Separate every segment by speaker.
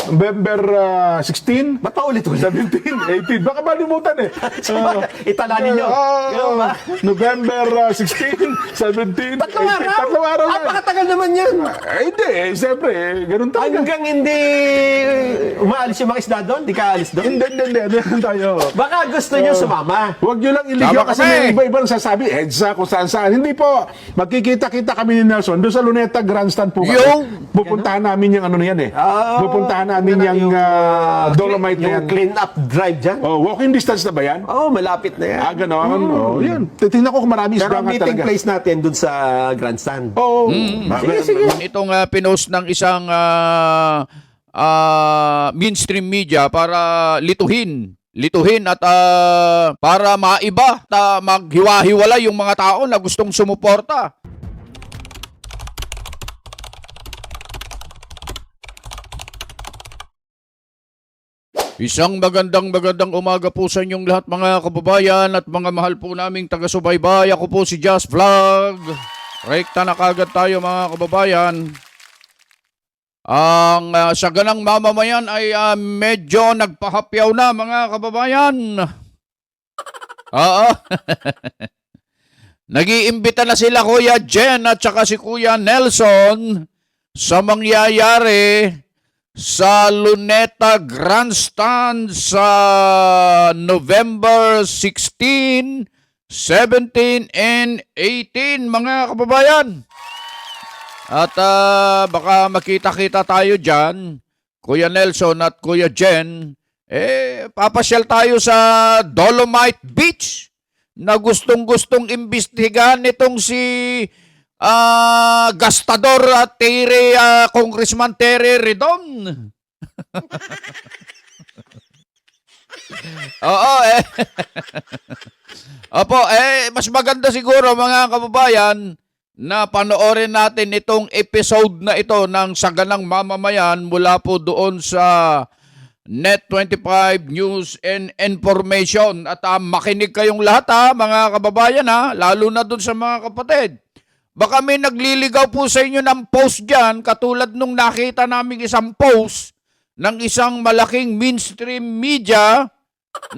Speaker 1: November 16,
Speaker 2: Ba't pa ulit-ulit?
Speaker 1: 17, 18. Baka malimutan eh.
Speaker 2: Itala ninyo. Ganun ba?
Speaker 1: November 16, 17, 18.
Speaker 2: Tatlong araw?
Speaker 1: Tatlong araw yan.
Speaker 2: Napakatagal naman yan.
Speaker 1: Hindi eh. Siyempre eh. Ganun tayo.
Speaker 2: Hanggang hindi umaalis yung mga isda doon? Di ka alis doon?
Speaker 1: Hindi. Ano yan tayo?
Speaker 2: Baka gusto nyo sumama.
Speaker 1: Huwag nyo lang iligaw
Speaker 3: Tama
Speaker 1: kasi
Speaker 3: kami.
Speaker 1: may iba-ibang sasabi, EDSA kung saan-saan. Hindi po. Magkikita-kita kami ni Nelson. Doon sa Luneta Grandstand po kami. Pupuntahan namin yung ano na yan eh. Pupuntahan namin yung Dolomite na yan.
Speaker 2: Yung clean up drive dyan?
Speaker 1: Oh, walking distance na ba yan?
Speaker 2: Oo, malapit na yan.
Speaker 1: Ganon. Oh, yan. Titingnan ko kung marami
Speaker 2: Pero
Speaker 1: isda
Speaker 2: ang
Speaker 1: nga
Speaker 2: meeting
Speaker 1: talaga.
Speaker 2: place natin dun sa grandstand.
Speaker 1: Oo.
Speaker 2: Sige.
Speaker 3: Itong pinost ng isang mainstream media para lituhin at para maiba at maghiwa-hiwala yung mga tao na gustong sumuporta. Isang magandang umaga po sa inyong lahat mga kababayan at mga mahal po naming taga-subaybay. Ako po si Just Vlog. Rekta na kagad tayo mga kababayan. Ang saganang mamamayan ay medyo nagpahapyaw na mga kababayan. Oo. Nag-iimbita na sila Kuya Jen at saka si Kuya Nelson sa mangyayari sa Luneta Grandstand sa November 16, 17, and 18 mga kababayan. At baka makita-kita tayo dyan, Kuya Nelson at Kuya Jen, papasyal tayo sa Dolomite Beach na gustong-gustong imbestigahan nitong si Gastador at Congressman Terry Redon. Oo, Opo, mas maganda siguro mga kababayan na panoorin natin itong episode na ito ng Saganang Mamamayan mula po doon sa Net25 News and Information. At makinig kayong lahat mga kababayan lalo na doon sa mga kapatid. Baka may nagliligaw po sa inyo ng post dyan katulad nung nakita namin isang post ng isang malaking mainstream media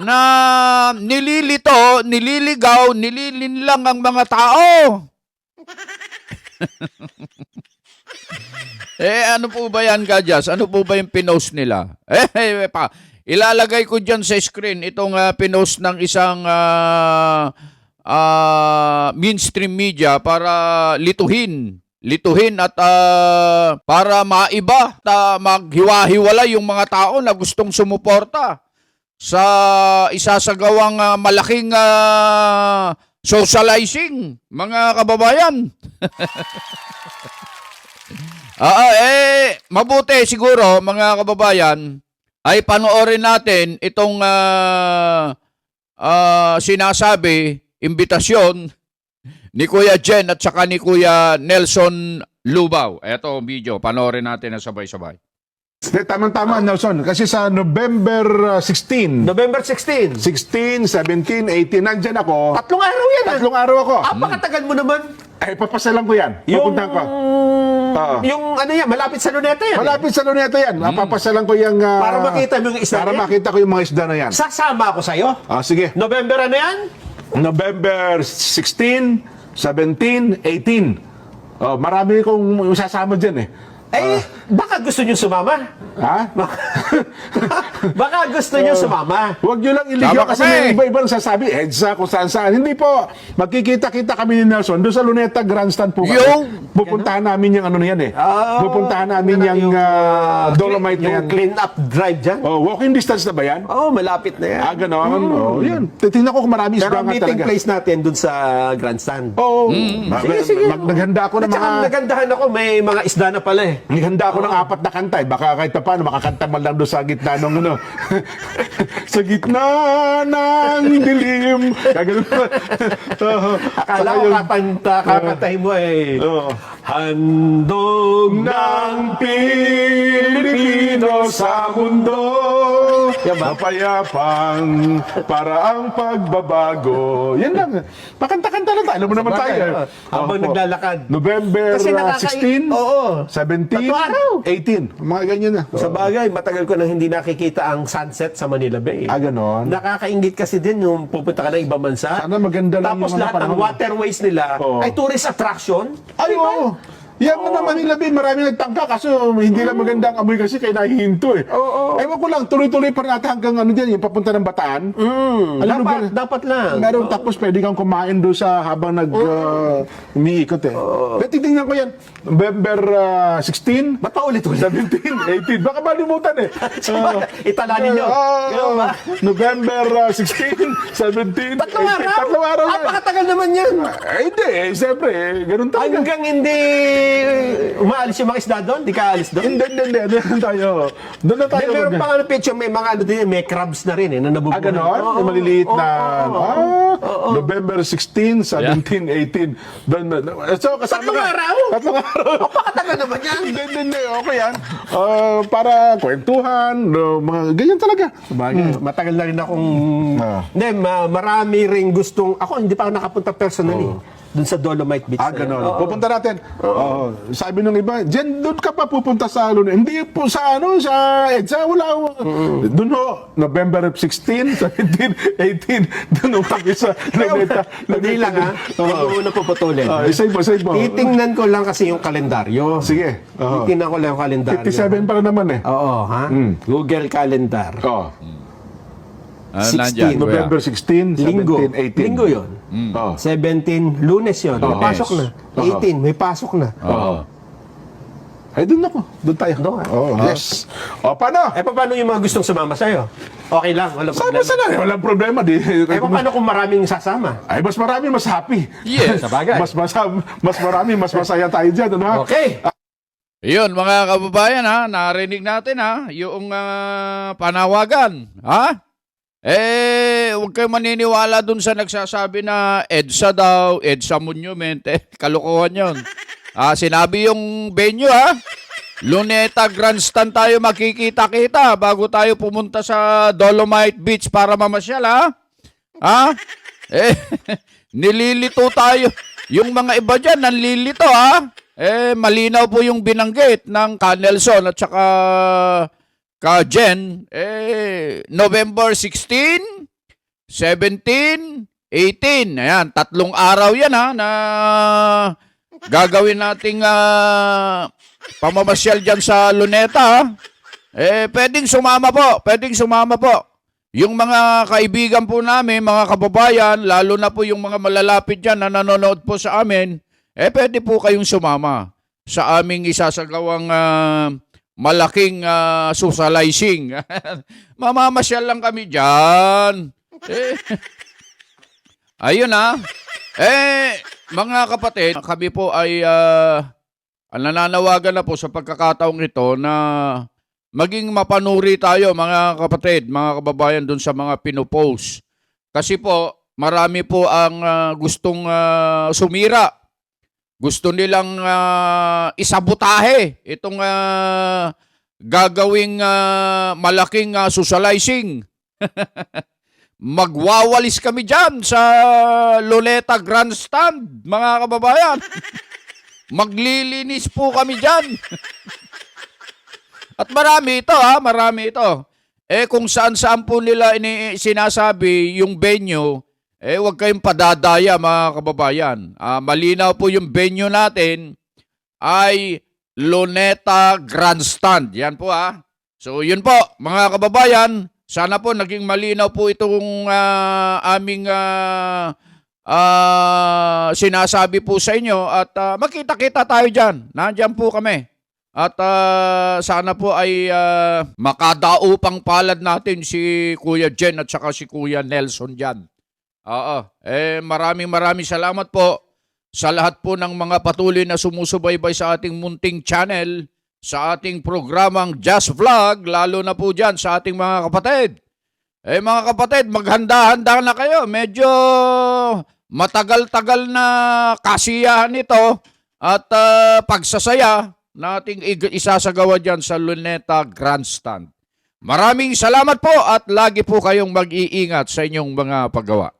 Speaker 3: na nililigaw, nililinlang ang mga tao. Ano po ba yan, Gajas? Ano po ba yung pinost nila? Ilalagay ko dyan sa screen itong pinost ng isang mainstream media para lituhin at para maiba at maghiwa-hiwala yung mga tao na gustong sumuporta sa isasagawang malaking socializing, mga kababayan. Mabuti siguro, mga kababayan, ay panoorin natin itong sinasabi, imbitasyon ni Kuya Jen at saka ni Kuya Nelson Lubao. Eto video, panoorin natin na sabay-sabay.
Speaker 1: Tama-tama, Nelson. Kasi sa November 16,
Speaker 2: November 16.
Speaker 1: 16, 17, 18, nandyan ako.
Speaker 2: Tatlong araw yan.
Speaker 1: Tatlong araw ako.
Speaker 2: Napakatagal mo naman.
Speaker 1: Papasalan ko yan. Pupuntahan ko.
Speaker 2: Yung ano yan, malapit sa Luneta yan.
Speaker 1: Malapit sa Luneta yan. Papasalan ko yung...
Speaker 2: Para makita mo yung isda
Speaker 1: Para
Speaker 2: yan.
Speaker 1: makita ko yung mga isda na yan.
Speaker 2: Sasama ako sa'yo.
Speaker 1: Sige.
Speaker 2: November ano yan?
Speaker 1: November 16, 17, 18. Marami kong sasama dyan eh.
Speaker 2: Baka gusto nyo sumama.
Speaker 1: Ha?
Speaker 2: Baka gusto nyo sumama.
Speaker 1: Huwag nyo lang iligaw
Speaker 3: Tama
Speaker 1: kasi
Speaker 3: kami.
Speaker 1: may iba-ibang sasabi, EDSA kung saan-saan. Hindi po. Magkikita-kita kami ni Nelson. Doon sa Luneta Grandstand po kami. Pupuntahan namin yung ano na yan eh. Pupuntahan namin yung Dolomite na yan.
Speaker 2: Yung clean up drive dyan?
Speaker 1: Walking distance na ba yan?
Speaker 2: Oo, malapit na yan.
Speaker 1: Ganon. Yan. Titingnan ko kung marami
Speaker 2: Pero
Speaker 1: isda
Speaker 2: ang
Speaker 1: nga
Speaker 2: meeting
Speaker 1: talaga.
Speaker 2: place natin dun sa grandstand.
Speaker 1: Oo.
Speaker 2: Sige.
Speaker 1: Naghanda ako ng
Speaker 2: At saka
Speaker 1: mga...
Speaker 2: nagandahan ako, may mga isda na pala eh.
Speaker 1: Naghanda ako ng 4 na kanta eh. Baka kahit pa paano, makakanta man lang doon sa gitna ng ano. Sa gitna ng dilim. Gagano'n pa.
Speaker 2: Akala ko kakantahin mo eh. Handog
Speaker 1: Ng Pilipino sa mundo,
Speaker 2: Yan ba?
Speaker 1: Mapayapang paraang pagbabago. Yan lang. Pakanta-kanta lang tayo. Alam mo naman
Speaker 2: Sabagay,
Speaker 1: tayo.
Speaker 2: oo. Habang naglalakad.
Speaker 1: November
Speaker 2: Kasi
Speaker 1: 16,
Speaker 2: Oo.
Speaker 1: 17,
Speaker 2: Tatlong araw.
Speaker 1: 18. Mga ganyan na.
Speaker 2: Sa bagay, matagal ko nang hindi nakikita ang sunset sa Manila Bay.
Speaker 1: Ganon.
Speaker 2: Nakakaingit kasi din yung pupunta ka ng ibang bansa.
Speaker 1: Sana maganda lang
Speaker 2: Tapos
Speaker 1: yung mga
Speaker 2: lahat ng
Speaker 1: panahon.
Speaker 2: waterways nila
Speaker 1: Oo.
Speaker 2: ay tourist attraction.
Speaker 1: Ay, oo. Yan mo naman nila, Bin. Marami nagtangka kaso hindi lang maganda ang amoy kasi kaya nahihinto eh.
Speaker 2: Oo.
Speaker 1: Ewan ko lang, tuloy-tuloy pa natin hanggang ano dyan, yung papunta ng Bataan. Alam mo,
Speaker 2: Dapat lang.
Speaker 1: meron tapos pwede kang kumain doon sa habang umiikot eh. Pero titingnan ko yan. November 16,
Speaker 2: Ba't pa ulit-ulit?
Speaker 1: 17, 18. Baka malimutan eh.
Speaker 2: Itala ninyo. Ganun ba?
Speaker 1: November 16, 17, 18.
Speaker 2: Tatlong araw?
Speaker 1: Tatlong araw yan.
Speaker 2: Napakatagal naman yan.
Speaker 1: Hindi eh. Siyempre eh. Ganun talaga.
Speaker 2: Hanggang hindi umaalis yung mga isda doon? Di ka alis doon?
Speaker 1: Hindi. Doon na tayo. Doon na tayo.
Speaker 2: Meron pa nga picture, may mga ano din, may crabs na rin na nabubuhay.
Speaker 1: Ganon?
Speaker 2: Oo,
Speaker 1: Yung maliliit na...
Speaker 2: oo.
Speaker 1: November 16, 17, 18. Doon na. So, kasama
Speaker 2: Tatlong
Speaker 1: ka.
Speaker 2: araw?
Speaker 1: Tatlong araw.
Speaker 2: Napakatagal naman yan.
Speaker 1: Hindi. Okay yan. Para kwentuhan, mga ganyan talaga.
Speaker 2: Sabagay, matagal na rin akong...
Speaker 1: Ah.
Speaker 2: Hindi, marami rin gustong... Ako, hindi pa ako nakapunta personally. Doon sa Dolomite Beach. na yan.
Speaker 1: Ganon.
Speaker 2: Oo.
Speaker 1: Pupunta natin. Sabi nung iba, Jen, doon ka pa pupunta sa Luna. Hindi po sa sa EDSA, wala. Doon ho, November 16, 17, 18. Doon ho kami sa Luneta.
Speaker 2: Hindi lang ha. Hindi ko muna puputulin.
Speaker 1: Save mo.
Speaker 2: Titingnan ko lang kasi yung kalendaryo.
Speaker 1: Sige.
Speaker 2: Titingnan ko lang yung kalendaryo.
Speaker 1: 57 pa naman eh.
Speaker 2: Oo, ha? Google Calendar.
Speaker 1: Oh.
Speaker 2: 16.
Speaker 1: November 16, 17,
Speaker 2: Linggo.
Speaker 1: 18.
Speaker 2: Linggo yun.
Speaker 1: Oh.
Speaker 2: 17, Lunes yun. May pasok na. 18, may pasok na.
Speaker 3: Oo.
Speaker 1: Ay, doon ako. Doon tayo.
Speaker 2: Doon,
Speaker 1: Yes. O, paano?
Speaker 2: Paano yung mga gustong sumama sa'yo? Okay lang, walang
Speaker 1: Sama
Speaker 2: problema.
Speaker 1: sana. Walang problema.
Speaker 2: Paano kung maraming sasama?
Speaker 1: Ay, mas marami, mas happy.
Speaker 3: Yes.
Speaker 2: Sabagay.
Speaker 1: Mas marami, mas masaya tayo dyan. Ano, ha?
Speaker 2: Okay.
Speaker 3: Yun, mga kababayan, ha, narinig natin, ha, yung panawagan, ha? Huwag kayong maniniwala dun sa nagsasabi na EDSA daw, EDSA Monument, kalukuhan yun. Sinabi yung venue, ha? Luneta Grandstand tayo makikita-kita bago tayo pumunta sa Dolomite Beach para mamasyal, ha? Nililito tayo. Yung mga iba dyan, nanlilito, ha? Malinaw po yung binanggit ng Nelson at saka Jen. November 16, 17, 18. Ayan, 3 araw yan, ha, na gagawin nating pamamasyal dyan sa Luneta, ha? Pwedeng sumama po. Yung mga kaibigan po namin, mga kababayan, lalo na po yung mga malalapit dyan na nanonood po sa amin, pwede po kayong sumama sa aming isasagawang malaking socializing. Mamamasyal lang kami dyan. Ayun ha. Mga kapatid, kami po ay nananawagan na po sa pagkakataong ito na maging mapanuri tayo mga kapatid, mga kababayan dun sa mga pinopost. Kasi po, marami po ang gustong sumira. Gusto nilang isabotahe itong gagawing malaking socializing. Magwawalis kami dyan sa Luneta Grandstand, mga kababayan. Maglilinis po kami dyan. At marami ito. Kung saan-saan po nila sinasabi yung venue, huwag kayong padadaya mga kababayan. Malinaw po yung venue natin ay Luneta Grandstand. Yan po So yun po mga kababayan, sana po naging malinaw po itong aming sinasabi po sa inyo at makita-kita tayo dyan. Nandyan po kami. At sana po ay makadaupang palad natin si Kuya Jen at saka si Kuya Nelson dyan. Maraming salamat po sa lahat po ng mga patuloy na sumusubaybay sa ating munting channel, sa ating programang Just Vlog, lalo na po dyan sa ating mga kapatid. Mga kapatid, maghanda-handa na kayo. Medyo matagal-tagal na kasiyahan ito at pagsasaya nating isasagawa dyan sa Luneta Grandstand. Maraming salamat po at lagi po kayong mag-iingat sa inyong mga paggawa.